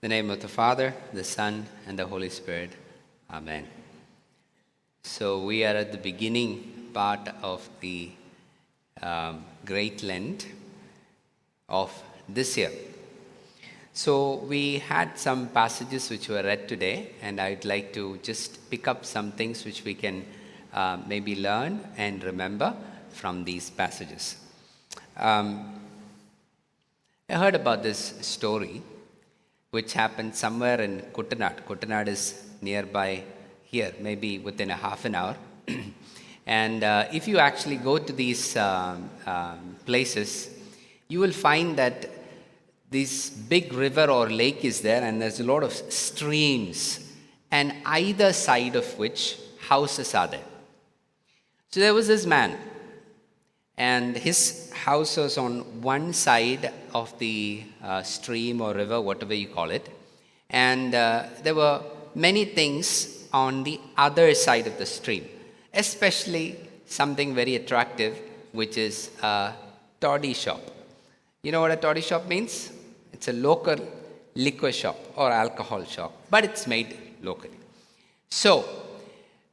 In the name of the Father, the Son, and the Holy Spirit. Amen. So we are at the beginning part of the Great Lent of this year. So we had some passages which were read today, and I'd like to just pick up some things which we can maybe learn and remember from these passages. I heard about this story which happened somewhere in Kuttanad. Kuttanad is nearby here, maybe within a half an hour. And if you actually go to these places, you will find that this big river or lake is there, and there's a lot of streams, and either side of which houses are there. So there was this man, and his house was on one side of the stream or river, whatever you call it, and there were many things on the other side of the stream, especially something very attractive, which is a toddy shop. You know what a toddy shop means? It's a local liquor shop or alcohol shop, but it's made locally. So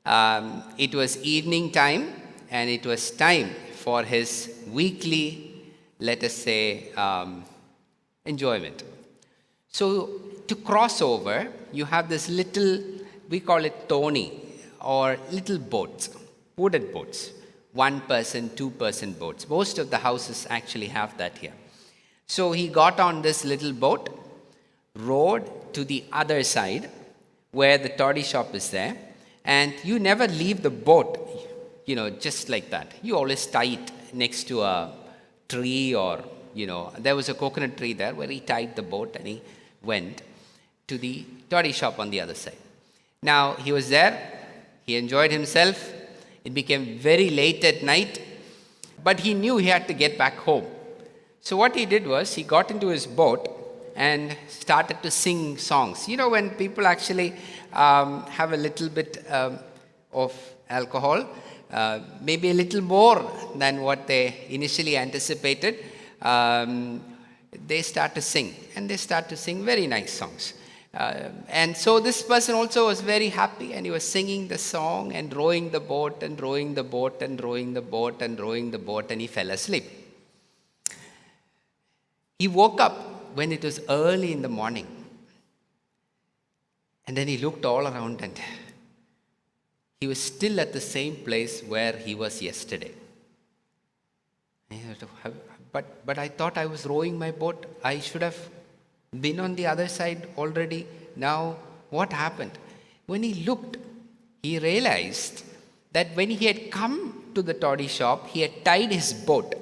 it was evening time, and it was time for his weekly, let us say, enjoyment. So to cross over, you have this little, we call it toni, or little boats, wooden boats, 1-person, 2-person boats. Most of the houses actually have that here. So he got on this little boat, rowed to the other side where the toddy shop is there, and you never leave the boat, just like that. You always tie it next to a tree, or, there was a coconut tree there where he tied the boat and he went to the toddy shop on the other side. Now, he was there, he enjoyed himself. It became very late at night, but he knew he had to get back home. So what he did was, he got into his boat and started to sing songs. When people actually have a little bit of alcohol, maybe a little more than what they initially anticipated, they start to sing, and they start to sing very nice songs. And so this person also was very happy, and he was singing the song and rowing the boat and rowing the boat and rowing the boat and rowing the boat, and he fell asleep. He woke up when it was early in the morning, and then he looked all around, and he was still at the same place where he was yesterday. But I thought I was rowing my boat. I should have been on the other side already. Now, what happened? When he looked, he realized that when he had come to the toddy shop, he had tied his boat.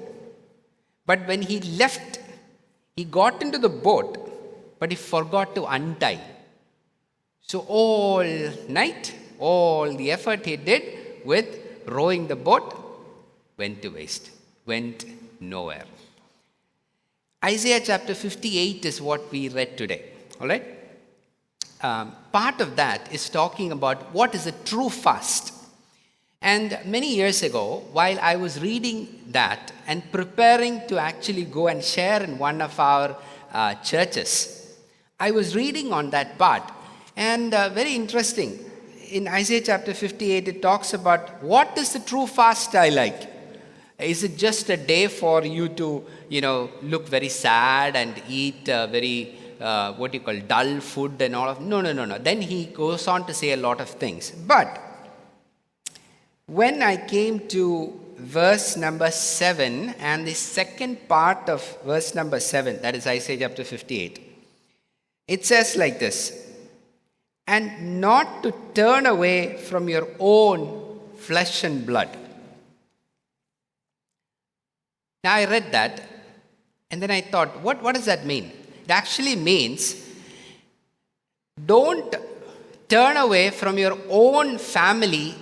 But when he left, he got into the boat, but he forgot to untie. So all night, all the effort he did with rowing the boat went to waste, went nowhere. Isaiah chapter 58 is what we read today. All right? Part of that is talking about what is a true fast. And many years ago, while I was reading that and preparing to actually go and share in one of our churches, I was reading on that part. And very interesting, in Isaiah chapter 58, it talks about what is the true fast I like. Is it just a day for you to, look very sad and eat very, dull food and all of? No. Then he goes on to say a lot of things. But when I came to verse number 7 and the second part of verse number 7, that is Isaiah chapter 58, it says like this: and not to turn away from your own flesh and blood. Now I read that, and then I thought, what does that mean? It actually means, don't turn away from your own family,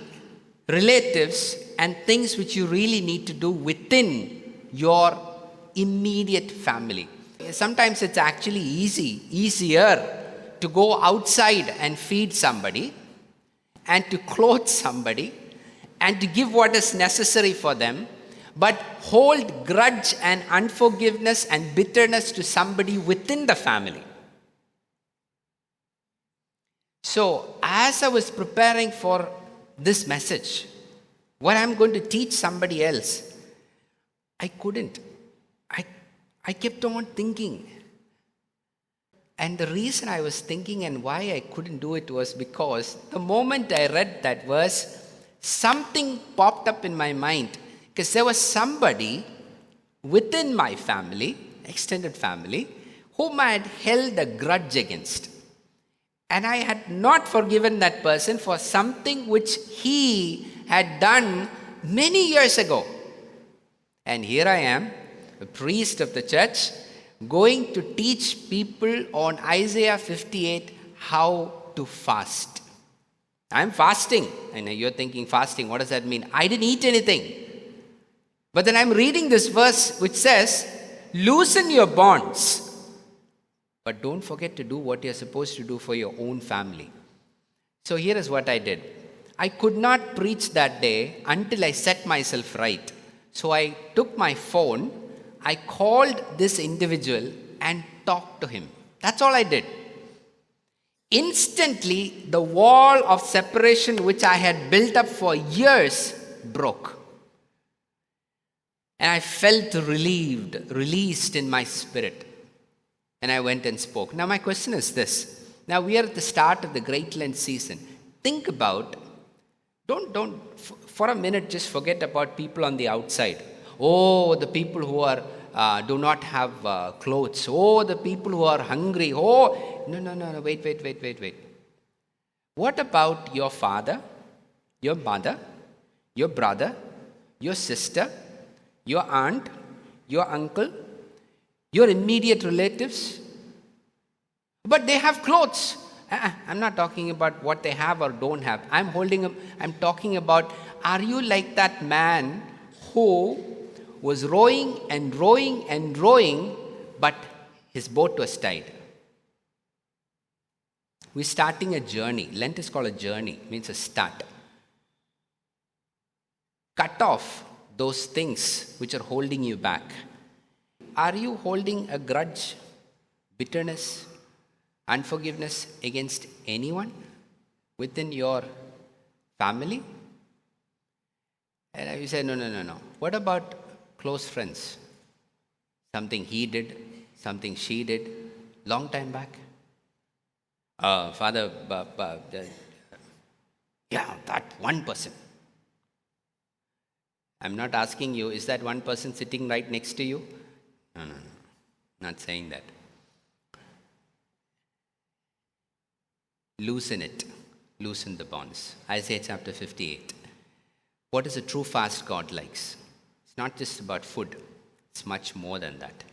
relatives, and things which you really need to do within your immediate family. Sometimes it's actually easier to go outside and feed somebody, and to clothe somebody, and to give what is necessary for them, but hold grudge and unforgiveness and bitterness to somebody within the family. So, as I was preparing for this message, what I'm going to teach somebody else, I couldn't. I kept on thinking. And the reason I was thinking and why I couldn't do it was because the moment I read that verse, something popped up in my mind. Because there was somebody within my family, extended family, whom I had held a grudge against. And I had not forgiven that person for something which he had done many years ago. And here I am, a priest of the church, going to teach people on Isaiah 58 how to fast. I'm fasting. I know you're thinking fasting, what does that mean? I didn't eat anything. But then I'm reading this verse which says, loosen your bonds. But don't forget to do what you're supposed to do for your own family. So here is what I did. I could not preach that day until I set myself right. So I took my phone, I called this individual and talked to him. That's all I did. Instantly, the wall of separation which I had built up for years broke. And I felt relieved, released in my spirit. And I went and spoke. Now my question is this. Now we are at the start of the Great Lent season. Think about, don't for a minute just forget about people on the outside. Oh, the people who are do not have clothes. Oh, the people who are hungry. Oh, no, wait. What about your father, your mother, your brother, your sister, your aunt, your uncle, your immediate relatives? But they have clothes. I'm not talking about what they have or don't have. I'm talking about, are you like that man who was rowing, but his boat was tied? We're starting a journey. Lent is called a journey, means a start. Cut off those things which are holding you back. Are you holding a grudge, bitterness, unforgiveness against anyone within your family? And you say, no. What about close friends? Something he did, something she did, long time back. Father, that one person. I'm not asking you, is that one person sitting right next to you? No. Not saying that. Loosen it. Loosen the bonds. Isaiah chapter 58. What is a true fast God likes? It's not just about food. It's much more than that.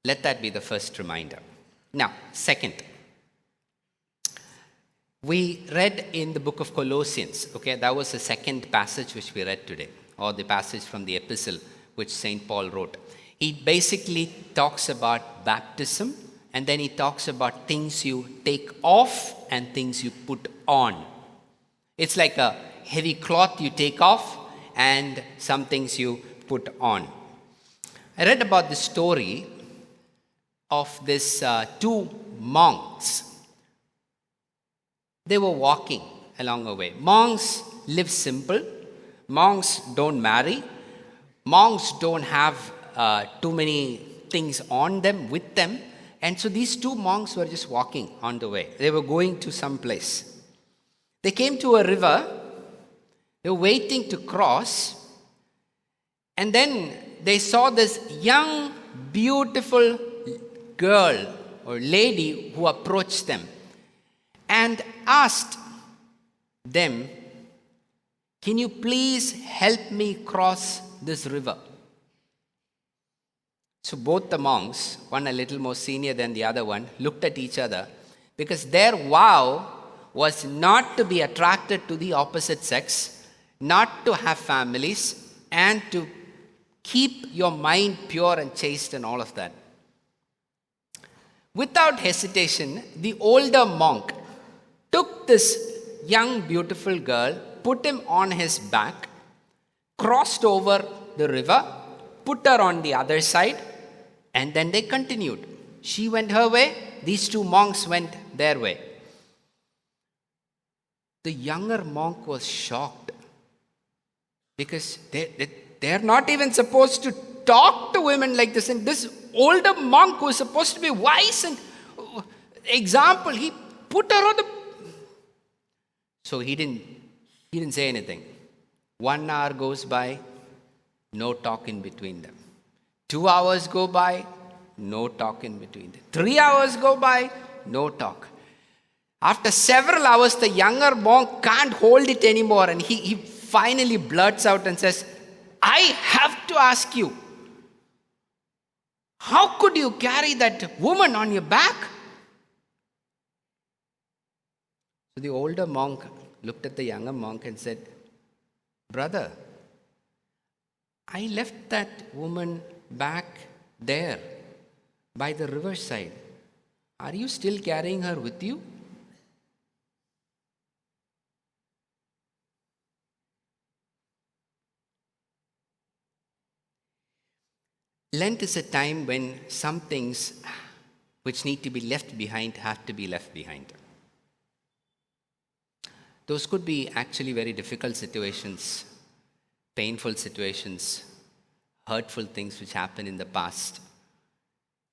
Let that be the first reminder. Now, second. We read in the book of Colossians. Okay, that was the second passage which we read today. Or the passage from the epistle which St. Paul wrote. He basically talks about baptism, and then he talks about things you take off and things you put on. It's like a heavy cloth you take off and some things you put on. I read about the story of these two monks. They were walking along the way. Monks live simple. Monks don't marry. Monks don't have too many things on them, with them. And so these two monks were just walking on the way. They were going to some place. They came to a river. They were waiting to cross. And then they saw this young, beautiful girl or lady who approached them and asked them, "Can you please help me cross this river?" So both the monks, one a little more senior than the other one, looked at each other because their vow was not to be attracted to the opposite sex, not to have families, and to keep your mind pure and chaste and all of that. Without hesitation, the older monk took this young, beautiful girl, put him on his back, crossed over the river, put her on the other side, and then they continued. She went her way, these two monks went their way. The younger monk was shocked because they're not even supposed to talk to women like this. And this older monk who is supposed to be wise and example, he put her on the... So he didn't say anything. 1 hour goes by, no talk in between them. 2 hours go by, no talk in between them. 3 hours go by, no talk. After several hours, the younger monk can't hold it anymore, and he finally blurts out and says, I have to ask you, how could you carry that woman on your back? So the older monk looked at the younger monk and said, brother, I left that woman back there by the riverside. Are you still carrying her with you? Lent is a time when some things which need to be left behind have to be left behind. Those could be actually very difficult situations, painful situations, hurtful things which happened in the past,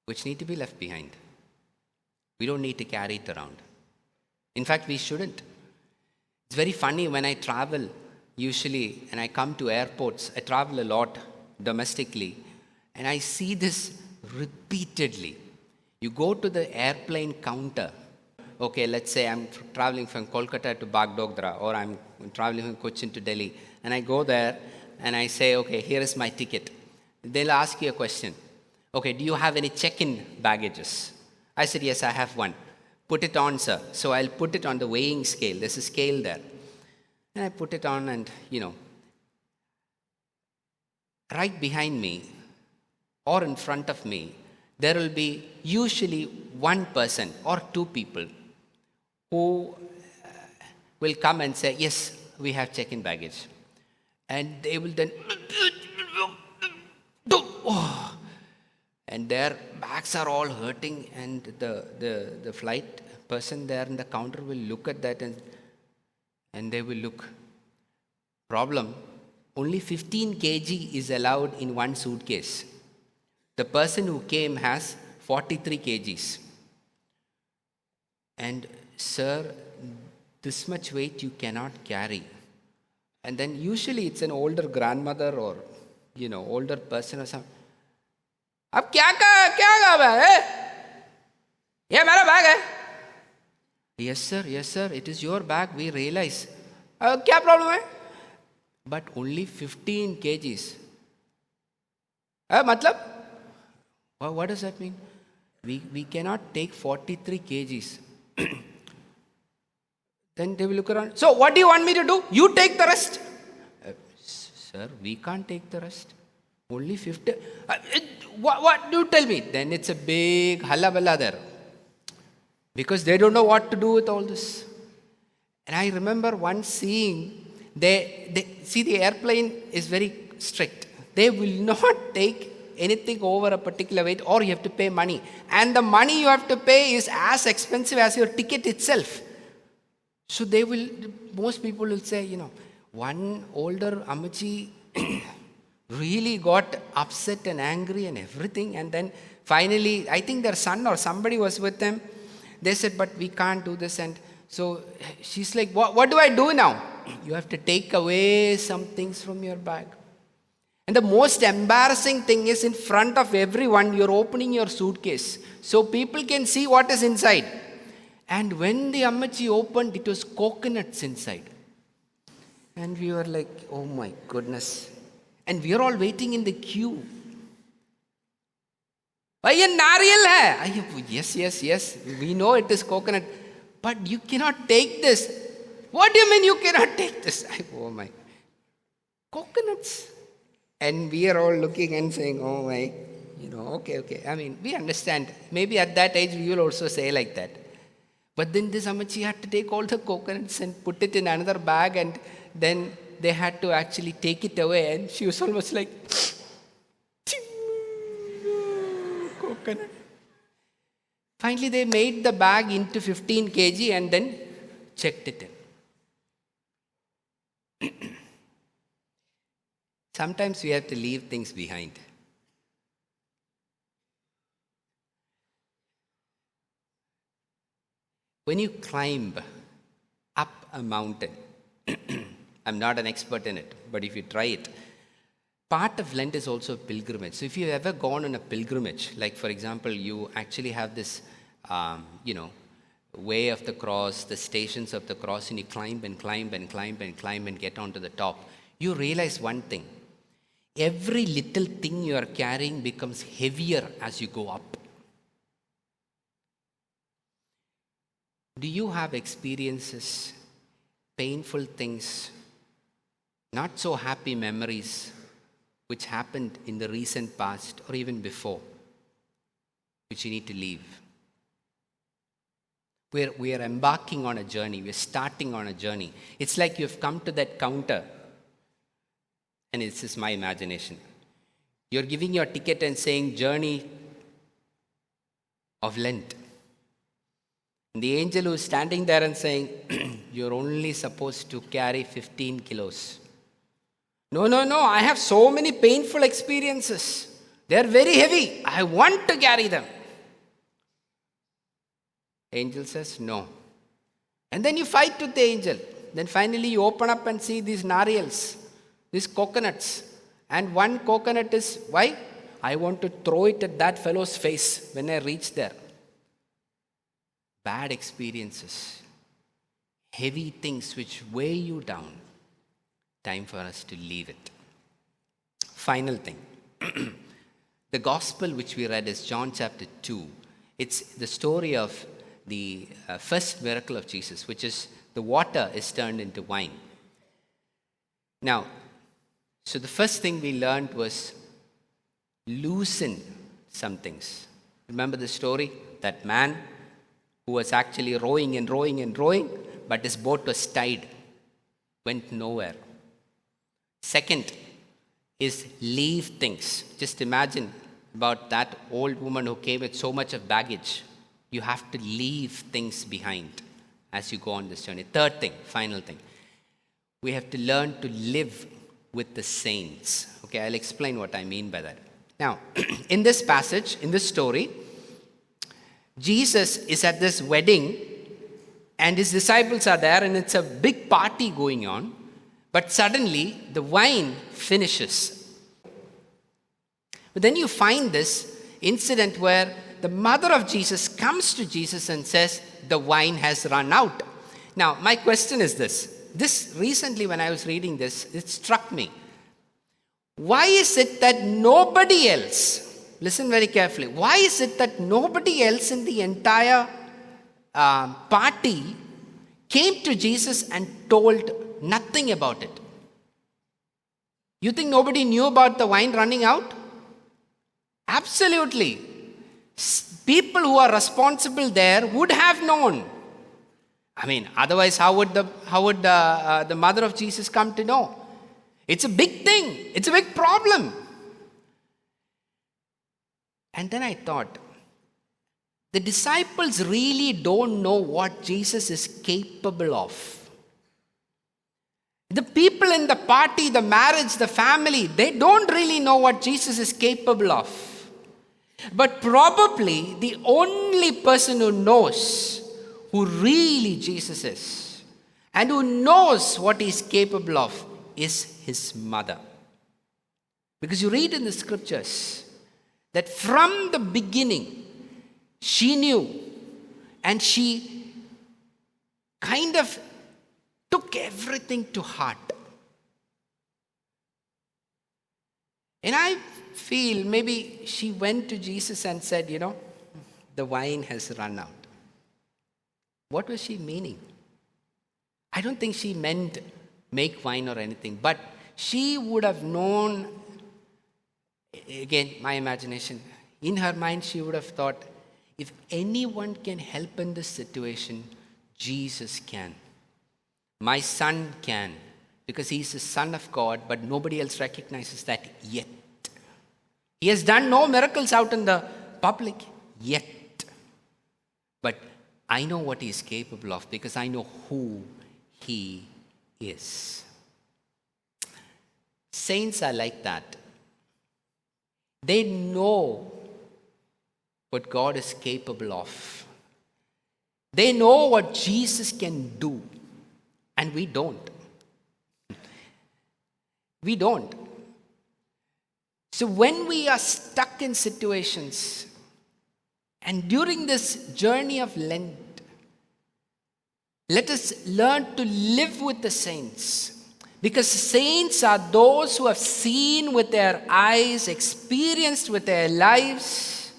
which need to be left behind. We don't need to carry it around. In fact, we shouldn't. It's very funny when I travel, usually, and I come to airports, I travel a lot domestically, and I see this repeatedly. You go to the airplane counter. Okay, let's say I'm traveling from Kolkata to Bagdogra, or I'm traveling from Cochin to Delhi, and I go there and I say, okay, here is my ticket. They'll ask you a question. Okay, do you have any check-in baggages? I said, yes, I have one. Put it on, sir. So I'll put it on the weighing scale. There's a scale there. And I put it on, and, right behind me or in front of me, there will be usually one person or two people who will come and say, yes, we have check-in baggage. And they will then, and their backs are all hurting, and the flight person there in the counter will look at that and they will look. Problem, only 15 kg is allowed in one suitcase. The person who came has 43 kgs. And sir, this much weight you cannot carry. And then usually it's an older grandmother or, older person or something. अब क्या काम है? ये मेरा bag है. Yes sir, it is your bag, we realize. क्या problem है? But only 15 kgs. मतलब? What does that mean? We cannot take 43 kgs. Then they will look around. So what do you want me to do? You take the rest. Sir, we can't take the rest. Only 50. What do you tell me? Then it's a big hallaballa there. Because they don't know what to do with all this. And I remember once seeing, they see, the airplane is very strict. They will not take anything over a particular weight, or you have to pay money. And the money you have to pay is as expensive as your ticket itself. So most people will say, one older Amachi really got upset and angry and everything. And then finally, I think their son or somebody was with them. They said, but we can't do this. And so she's like, what do I do now? You have to take away some things from your bag. And the most embarrassing thing is, in front of everyone, you're opening your suitcase so people can see what is inside. And when the Ammachi opened, it was coconuts inside. And we were like, oh my goodness. And we are all waiting in the queue. Bhaiya, nariyal hai. Yes. We know it is coconut. But you cannot take this. What do you mean you cannot take this? Oh my. Coconuts. And we are all looking and saying, oh my, okay. I mean, we understand. Maybe at that age we will also say like that. But then this Amachi had to take all the coconuts and put it in another bag, and then they had to actually take it away. And she was almost like, coconut. Finally, they made the bag into 15 kg and then checked it in. Sometimes we have to leave things behind. When you climb up a mountain, I'm not an expert in it, but if you try it, part of Lent is also a pilgrimage. So if you've ever gone on a pilgrimage, like for example, you actually have this, way of the cross, the stations of the cross, and you climb and climb and climb and climb and get onto the top, you realize one thing. Every little thing you are carrying becomes heavier as you go up. Do you have experiences, painful things, not so happy memories, which happened in the recent past or even before, which you need to leave? We are embarking on a journey. We're starting on a journey. It's like you've come to that counter, and this is my imagination. You're giving your ticket and saying, journey of Lent. And the angel who's standing there and saying, you're only supposed to carry 15 kilos. No, I have so many painful experiences. They're very heavy. I want to carry them. Angel says, no. And then you fight with the angel. Then finally you open up and see these nariyals, these coconuts. And one coconut is, why? I want to throw it at that fellow's face when I reach there. Bad experiences, heavy things which weigh you down. Time for us to leave it. Final thing. The gospel which we read is John chapter 2. It's the story of the first miracle of Jesus, which is the water is turned into wine. Now, so the first thing we learned was loosen some things. Remember the story? That man who was actually rowing and rowing and rowing, but his boat was tied, went nowhere. Second is leave things. Just imagine about that old woman who came with so much of baggage. You have to leave things behind as you go on this journey. Third thing, final thing. We have to learn to live with the saints. Okay, I'll explain what I mean by that. Now, in this passage, in this story, Jesus is at this wedding and his disciples are there and it's a big party going on. But suddenly, the wine finishes. But then you find this incident where the mother of Jesus comes to Jesus and says, the wine has run out. Now, my question is this. This recently, when I was reading this, it struck me. Why is it that nobody else, listen very carefully, why is it that nobody else in the entire party came to Jesus and told nothing about it? You think nobody knew about the wine running out? Absolutely. People who are responsible there would have known. I mean, otherwise, how would the mother of Jesus come to know? It's a big thing. It's a big problem. And then I thought, the disciples really don't know what Jesus is capable of. The people in the party, the marriage, the family, they don't really know what Jesus is capable of. But probably the only person who knows who really Jesus is and who knows what he is capable of is his mother. Because you read in the scriptures that from the beginning she knew and she kind of took everything to heart. And I feel maybe she went to Jesus and said, the wine has run out. What was she meaning? I don't think she meant make wine or anything, but she would have known, again, my imagination, in her mind she would have thought, if anyone can help in this situation, Jesus can. My son can, because he's the Son of God, but nobody else recognizes that yet. He has done no miracles out in the public yet. But I know what he is capable of because I know who he is. Saints are like that. They know what God is capable of. They know what Jesus can do, and we don't. We don't. So when we are stuck in situations, and during this journey of Lent, let us learn to live with the saints. Because saints are those who have seen with their eyes, experienced with their lives,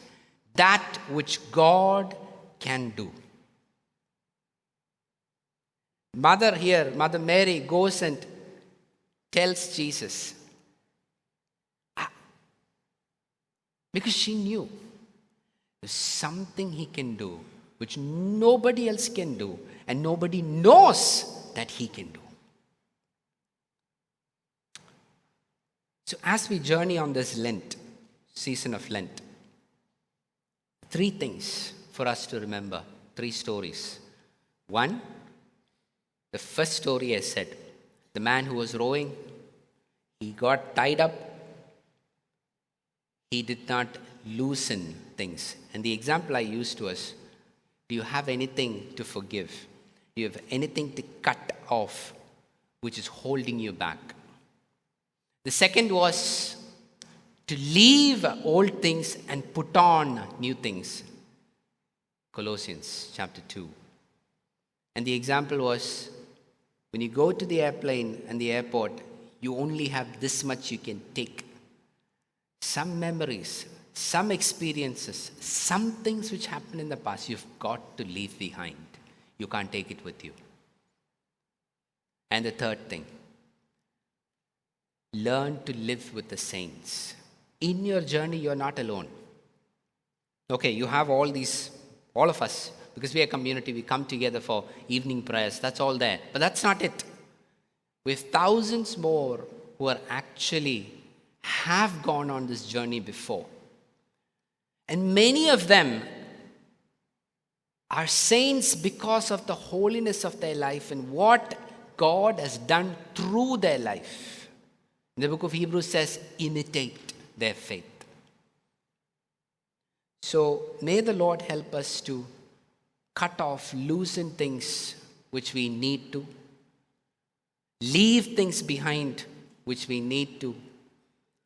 that which God can do. Mother Mary goes and tells Jesus, because she knew there's something he can do which nobody else can do, and nobody knows that he can do. So as we journey on this Lent, season of Lent, 3 things for us to remember, 3 stories. 1, the first story I said, the man who was rowing, he got tied up. He did not loosen things. And the example I used was, do you have anything to forgive? Do you have anything to cut off which is holding you back? The second was to leave old things and put on new things. Colossians chapter 2. And the example was, when you go to the airplane and the airport, you only have this much you can take. Some memories, some experiences, some things which happened in the past, you've got to leave behind. You can't take it with you. And the third thing, learn to live with the saints. In your journey, you're not alone. Okay, you have all of us, because we are a community, we come together for evening prayers, that's all there. But that's not it. We have thousands more who are actually have gone on this journey before. And many of them are saints because of the holiness of their life and what God has done through their life. The book of Hebrews says, imitate their faith. So may the Lord help us to cut off, loosen things which we need to, leave things behind which we need to,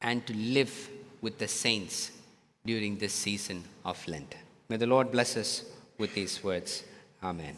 and to live with the saints during this season of Lent. May the Lord bless us with these words. Amen.